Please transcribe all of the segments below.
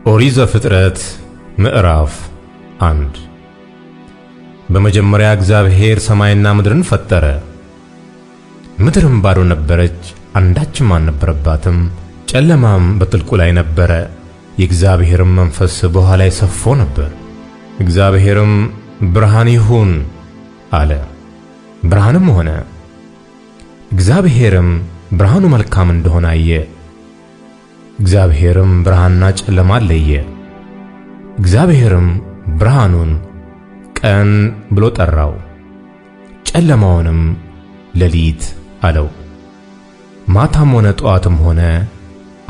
ኦሪት ዘፍጥረት ምዕራፍ 1 በመጀመሪያ እግዚአብሔር ሰማይና ምድርን ፈጠረ። ምድርም ባዶ ነበረች፣ አንዳችም አልነበረባትም። ጨለማም በጥልቁ ላይ ነበረ፣ የእግዚአብሔርም መንፈስ በውኃ ላይ ሰፎ ነበር። እግዚአብሔርም ብርሃን ይሁን አለ፣ ብርሃንም ሆነ። እግዚአብሔርም ብርሃኑ መልካም እንደሆነ አየ። እግዚአብሔርም ብርሃንና ጨለማ ለየ። እግዚአብሔርም ብርሃኑን ቀን ብሎ ጠራው፣ ጨለማውንም ሌሊት አለው። ማታም ሆነ ጠዋትም ሆነ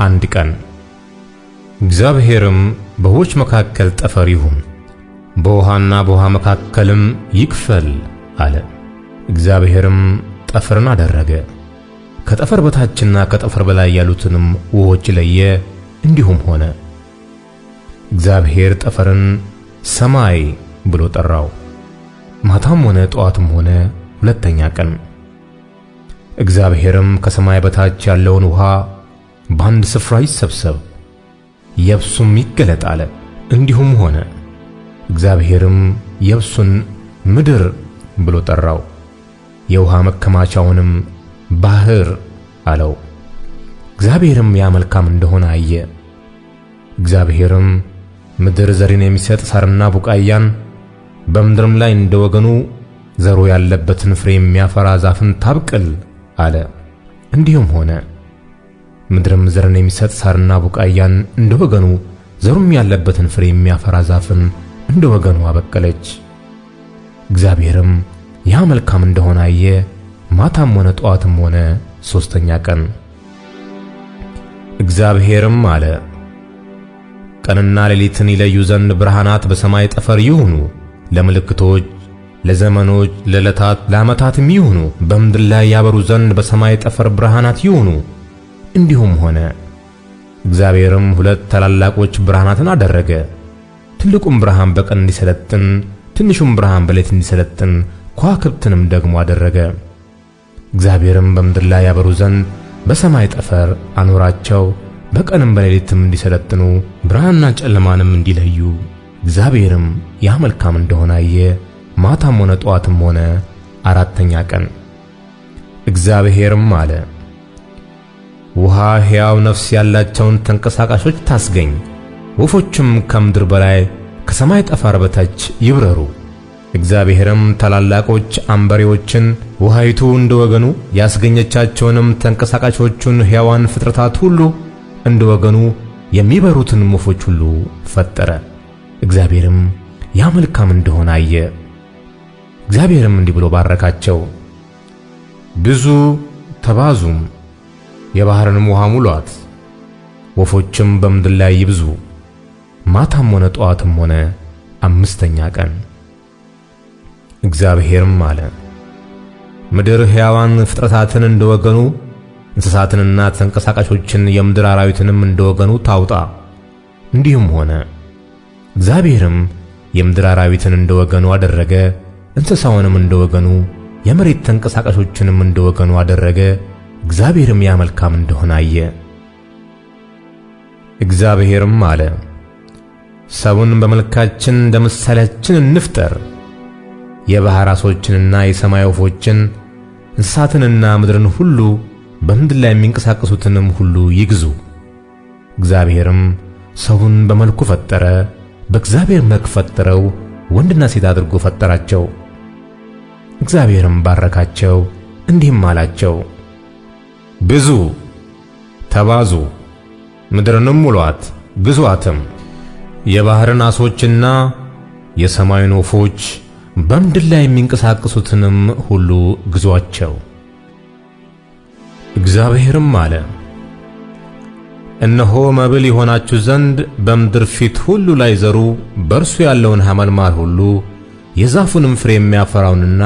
አንድ ቀን። እግዚአብሔርም በውኆች መካከል ጠፈር ይሁን፣ በውኃና በውኃ መካከልም ይክፈል አለ። እግዚአብሔርም ጠፈርን አደረገ፣ ከጠፈር በታችና ከጠፈር በላይ ያሉትንም ውኆች ለየ፣ እንዲሁም ሆነ። እግዚአብሔር ጠፈርን ሰማይ ብሎ ጠራው። ማታም ሆነ ጠዋትም ሆነ ሁለተኛ ቀን። እግዚአብሔርም ከሰማይ በታች ያለውን ውኃ በአንድ ስፍራ ይሰብሰብ፣ የብሱም ይገለጥ አለ። እንዲሁም ሆነ። እግዚአብሔርም የብሱን ምድር ብሎ ጠራው፣ የውኃ መከማቻውንም ባህር አለው። እግዚአብሔርም ያ መልካም እንደሆነ አየ። እግዚአብሔርም ምድር ዘርን የሚሰጥ ሣርና ቡቃያን፣ በምድርም ላይ እንደወገኑ ዘሩ ያለበትን ፍሬ የሚያፈራ ዛፍን ታብቅል አለ። እንዲሁም ሆነ። ምድርም ዘርን የሚሰጥ ሣርና ቡቃያን እንደወገኑ፣ ዘሩም ያለበትን ፍሬ የሚያፈራ ዛፍን እንደወገኑ አበቀለች። እግዚአብሔርም ያ መልካም እንደሆነ አየ። ማታም ሆነ ጠዋትም ሆነ ሦስተኛ ቀን። እግዚአብሔርም አለ፣ ቀንና ሌሊትን ይለዩ ዘንድ ብርሃናት በሰማይ ጠፈር ይሁኑ፣ ለምልክቶች፣ ለዘመኖች፣ ለዕለታት፣ ለዓመታትም ይሁኑ። በምድር ላይ ያበሩ ዘንድ በሰማይ ጠፈር ብርሃናት ይሁኑ። እንዲሁም ሆነ። እግዚአብሔርም ሁለት ታላላቆች ብርሃናትን አደረገ፣ ትልቁም ብርሃን በቀን እንዲሰለጥን፣ ትንሹም ብርሃን በሌሊት እንዲሰለጥን፣ ከዋክብትንም ደግሞ አደረገ። እግዚአብሔርም በምድር ላይ ያበሩ ዘንድ በሰማይ ጠፈር አኖራቸው፣ በቀንም በሌሊትም እንዲሰለጥኑ፣ ብርሃንና ጨለማንም እንዲለዩ። እግዚአብሔርም ያ መልካም እንደሆነ አየ። ማታም ሆነ ጠዋትም ሆነ አራተኛ ቀን። እግዚአብሔርም አለ፣ ውኃ ሕያው ነፍስ ያላቸውን ተንቀሳቃሾች ታስገኝ፣ ወፎችም ከምድር በላይ ከሰማይ ጠፈር በታች ይብረሩ። እግዚአብሔርም ታላላቆች አንበሬዎችን፣ ውኃይቱ እንደወገኑ ያስገኘቻቸውንም ተንቀሳቃሾቹን ሕያዋን ፍጥረታት ሁሉ እንደወገኑ የሚበሩትን ወፎች ሁሉ ፈጠረ። እግዚአብሔርም ያ መልካም እንደሆነ አየ። እግዚአብሔርም እንዲህ ብሎ ባረካቸው፣ ብዙ ተባዙም፣ የባሕርንም ውኃ ሙሏት፣ ወፎችም በምድር ላይ ይብዙ። ማታም ሆነ ጠዋትም ሆነ አምስተኛ ቀን። እግዚአብሔርም አለ፣ ምድር ሕያዋን ፍጥረታትን እንደወገኑ፣ እንስሳትንና ተንቀሳቃሾችን፣ የምድር አራዊትንም እንደወገኑ ታውጣ። እንዲሁም ሆነ። እግዚአብሔርም የምድር አራዊትን እንደወገኑ አደረገ፣ እንስሳውንም እንደወገኑ፣ የመሬት ተንቀሳቃሾችንም እንደወገኑ አደረገ። እግዚአብሔርም ያ መልካም እንደሆነ አየ። እግዚአብሔርም አለ፣ ሰውን በመልካችን እንደ ምሳሌያችን እንፍጠር፣ የባሕር ዓሦችንና የሰማይ ወፎችን፣ እንስሳትንና ምድርን ሁሉ፣ በምድር ላይ የሚንቀሳቀሱትንም ሁሉ ይግዙ። እግዚአብሔርም ሰውን በመልኩ ፈጠረ፣ በእግዚአብሔር መልክ ፈጠረው፣ ወንድና ሴት አድርጎ ፈጠራቸው። እግዚአብሔርም ባረካቸው፣ እንዲህም አላቸው፣ ብዙ ተባዙ፣ ምድርንም ሙሏት፣ ግዙአትም። የባሕርን ዓሦችና የሰማይን ወፎች፣ በምድር ላይ የሚንቀሳቀሱትንም ሁሉ ግዙአቸው። እግዚአብሔርም አለ፣ እነሆ መብል ይሆናችሁ ዘንድ በምድር ፊት ሁሉ ላይ ዘሩ በእርሱ ያለውን ሐመልማል ሁሉ፣ የዛፉንም ፍሬ የሚያፈራውንና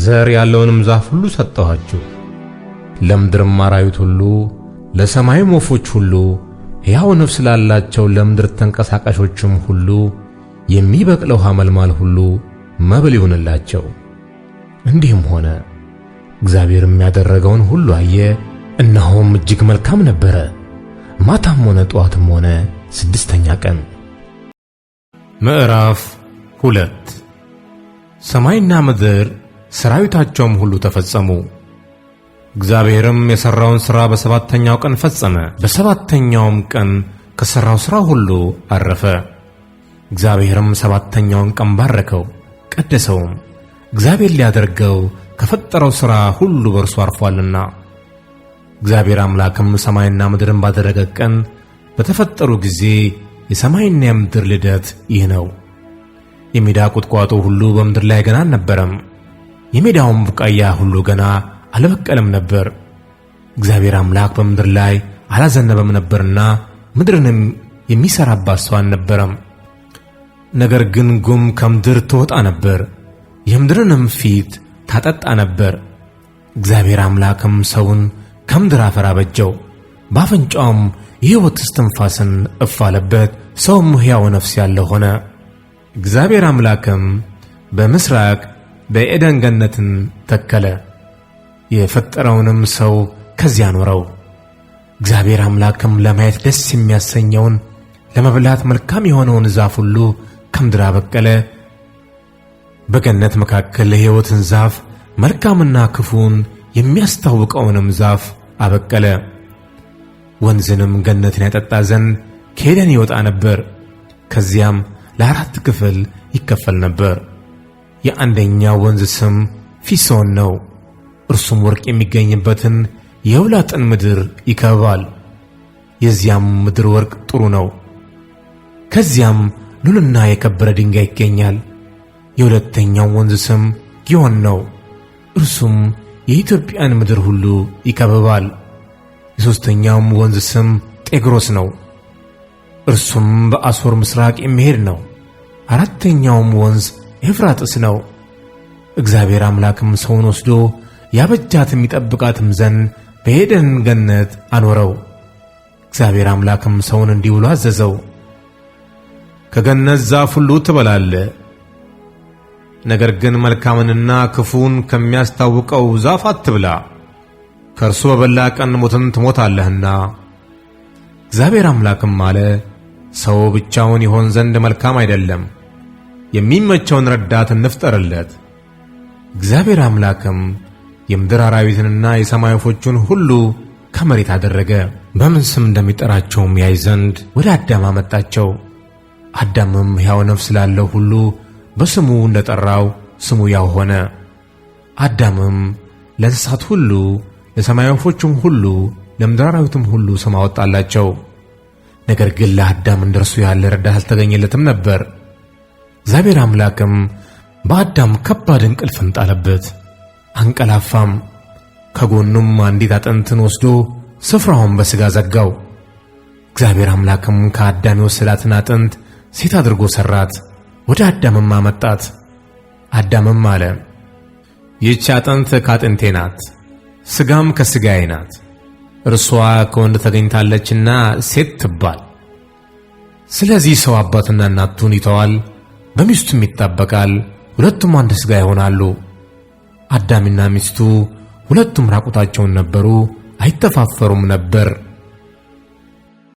ዘር ያለውንም ዛፍ ሁሉ ሰጠኋችሁ። ለምድርም አራዊት ሁሉ፣ ለሰማይም ወፎች ሁሉ፣ ሕያው ነፍስ ላላቸው ለምድር ተንቀሳቃሾችም ሁሉ የሚበቅለው ሐመልማል ሁሉ መብል ይሁንላቸው። እንዲህም ሆነ። እግዚአብሔርም ያደረገውን ሁሉ አየ፣ እነሆም እጅግ መልካም ነበረ። ማታም ሆነ ጠዋትም ሆነ 6ኛ ቀን። ምዕራፍ 2 ሰማይና ምድር ሰራዊታቸውም ሁሉ ተፈጸሙ። እግዚአብሔርም የሠራውን ሥራ በሰባተኛው ቀን ፈጸመ። በሰባተኛውም ቀን ከሠራው ሥራ ሁሉ አረፈ። እግዚአብሔርም ሰባተኛውን ቀን ባረከው ቀደሰውም፣ እግዚአብሔር ሊያደርገው ከፈጠረው ሥራ ሁሉ በእርሱ አርፏልና። እግዚአብሔር አምላክም ሰማይና ምድርን ባደረገ ቀን በተፈጠሩ ጊዜ የሰማይና የምድር ልደት ይህ ነው። የሜዳ ቁጥቋጦ ሁሉ በምድር ላይ ገና አልነበረም፣ የሜዳውም ቡቃያ ሁሉ ገና አልበቀለም ነበር። እግዚአብሔር አምላክ በምድር ላይ አላዘነበም ነበርና ምድርንም የሚሠራባት ሰው አልነበረም። ነገር ግን ጉም ከምድር ትወጣ ነበር፣ የምድርንም ፊት ታጠጣ ነበር። እግዚአብሔር አምላክም ሰውን ከምድር አፈር አበጀው፣ በአፍንጫውም የሕይወት እስትንፋስን እፍ አለበት፣ ሰውም ሕያው ነፍስ ያለው ሆነ። እግዚአብሔር አምላክም በምሥራቅ በዔድን ገነትን ተከለ፣ የፈጠረውንም ሰው ከዚያ አኖረው። እግዚአብሔር አምላክም ለማየት ደስ የሚያሰኘውን ለመብላት መልካም የሆነውን ዛፍ ሁሉ ከምድር አበቀለ። በገነት መካከል የሕይወትን ዛፍ መልካምና ክፉን የሚያስታውቀውንም ዛፍ አበቀለ። ወንዝንም ገነትን ያጠጣ ዘንድ ከዔድን ይወጣ ነበር። ከዚያም ለ4 ክፍል ይከፈል ነበር። የአንደኛው ወንዝ ስም ፊሶን ነው። እርሱም ወርቅ የሚገኝበትን የኤውላጥን ምድር ይከብባል። የዚያም ምድር ወርቅ ጥሩ ነው። ከዚያም ሉልና የከበረ ድንጋይ ይገኛል። የሁለተኛው ወንዝ ስም ጊዮን ነው። እርሱም የኢትዮጵያን ምድር ሁሉ ይከብባል። የሦስተኛውም ወንዝ ስም ጤግሮስ ነው። እርሱም በአሦር ምሥራቅ የሚሄድ ነው። አራተኛውም ወንዝ ኤፍራጥስ ነው። እግዚአብሔር አምላክም ሰውን ወስዶ ያበጃትም ይጠብቃትም ዘንድ በዔድን ገነት አኖረው። እግዚአብሔር አምላክም ሰውን እንዲህ ብሎ አዘዘው፣ ከገነት ዛፍ ሁሉ ትበላለህ፣ ነገር ግን መልካምንና ክፉን ከሚያስታውቀው ዛፍ አትብላ፣ ከእርሱ በበላ ቀን ሞትን ትሞታለህና። እግዚአብሔር አምላክም አለ፣ ሰው ብቻውን ይሆን ዘንድ መልካም አይደለም፣ የሚመቸውን ረዳት እንፍጠርለት። እግዚአብሔር አምላክም የምድር አራዊትንና የሰማይ ወፎችን ሁሉ ከመሬት አደረገ፣ በምን ስም እንደሚጠራቸውም ያይ ዘንድ ወደ አዳም አመጣቸው። አዳምም ሕያው ነፍስ ላለው ሁሉ በስሙ እንደጠራው ስሙ ያው ሆነ። አዳምም ለእንስሳት ሁሉ፣ ለሰማይ ወፎችም ሁሉ፣ ለምድር አራዊትም ሁሉ ስም አወጣላቸው። ነገር ግን ለአዳም እንደርሱ ያለ ረዳት አልተገኘለትም ነበር። እግዚአብሔር አምላክም በአዳም ከባድ እንቅልፍን ጣለበት፣ አንቀላፋም። ከጎኑም አንዲት አጥንትን ወስዶ ስፍራውን በሥጋ ዘጋው። እግዚአብሔር አምላክም ከአዳም የወሰዳትን አጥንት ሴት አድርጎ ሠራት፣ ወደ አዳምም አመጣት። አዳምም አለ፣ ይህች አጥንት ከአጥንቴ ናት፣ ሥጋም ከሥጋዬ ናት። እርሷ ከወንድ ተገኝታለችና ሴት ትባል። ስለዚህ ሰው አባትና እናቱን ይተዋል፣ በሚስቱም ይጣበቃል፣ ሁለቱም አንድ ሥጋ ይሆናሉ። አዳምና ሚስቱ ሁለቱም ራቁታቸውን ነበሩ፣ አይተፋፈሩም ነበር።